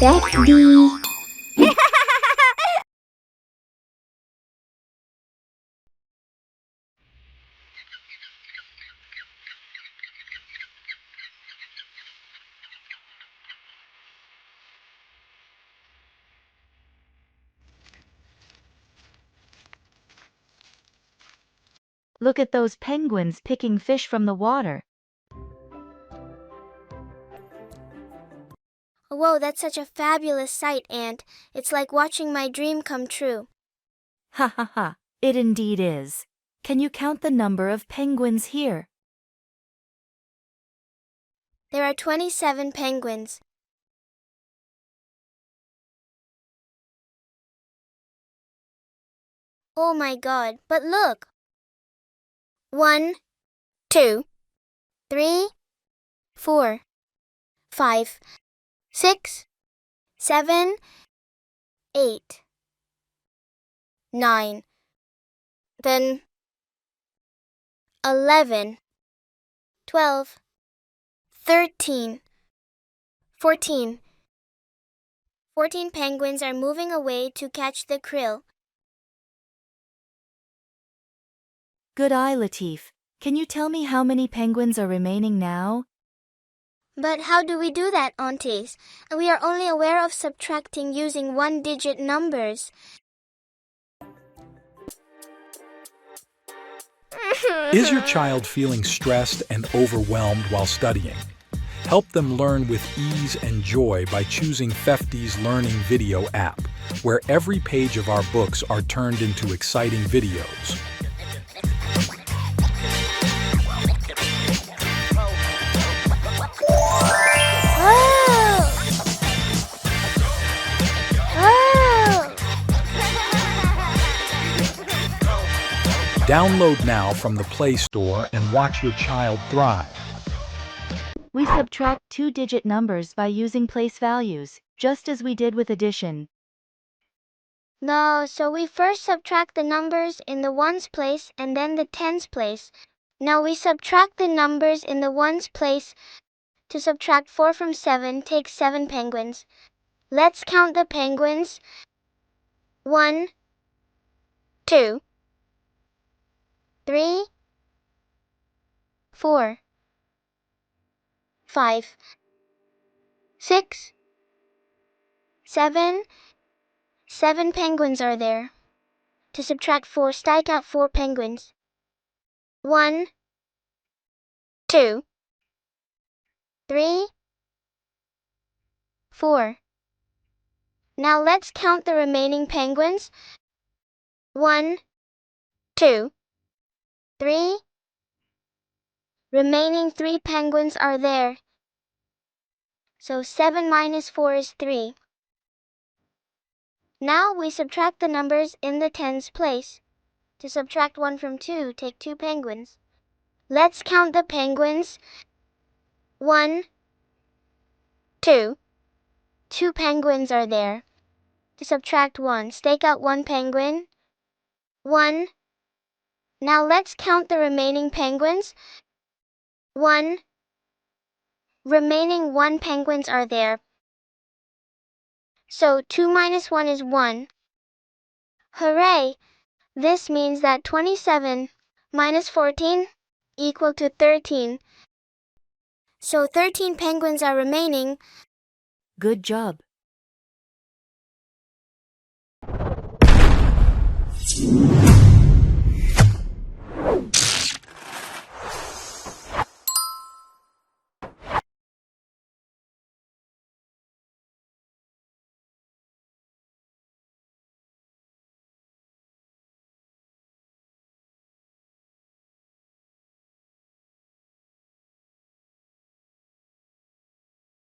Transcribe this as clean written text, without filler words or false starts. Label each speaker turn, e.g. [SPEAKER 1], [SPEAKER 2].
[SPEAKER 1] Fefdy.
[SPEAKER 2] Look at those penguins picking fish from the water.
[SPEAKER 3] Whoa, that's such a fabulous sight, Aunt. It's like watching my dream come true.
[SPEAKER 2] Ha ha ha, it indeed is. Can you count the number of penguins here?
[SPEAKER 3] There are 27 penguins. Oh my God, but look! 1, 2, 3, 4, 5, 6, 7, 8, 9, then 11, 12, 13, 14. 14 penguins are moving away to catch the krill.
[SPEAKER 2] Good eye, Latif. Can you tell me how many penguins are remaining now?
[SPEAKER 3] But how do we do that, aunties? We are only aware of subtracting using one-digit numbers.
[SPEAKER 4] Is your child feeling stressed and overwhelmed while studying? Help them learn with ease and joy by choosing Fefdy's Learning Video app, where every page of our books are turned into exciting videos. Download now from the Play Store and watch your child thrive.
[SPEAKER 2] We subtract two-digit numbers by using place values, just as we did with addition.
[SPEAKER 3] No, so we first subtract the numbers in the ones place and then the tens place. Now we subtract the numbers in the ones place. To subtract 4 from 7 takes 7 penguins. Let's count the penguins. 1, 2, 3, 4, 5, 6, 7. 7 penguins are there. To subtract 4, strike out 4 penguins. 1, 2, 3, 4. Now let's count the remaining penguins. 1, 2, 3. Remaining 3 penguins are there. So 7 minus 4 is 3. Now we subtract the numbers in the tens place. To subtract 1 from 2, take 2 penguins. Let's count the penguins. 1, 2. 2 penguins are there. To subtract 1, stake out 1 penguin. 1. Now let's count the remaining penguins. 1. Remaining 1 penguins are there. So 2 minus 1 is 1. Hooray! This means that 27 minus 14 equal to 13. So 13 penguins are remaining.
[SPEAKER 2] Good job.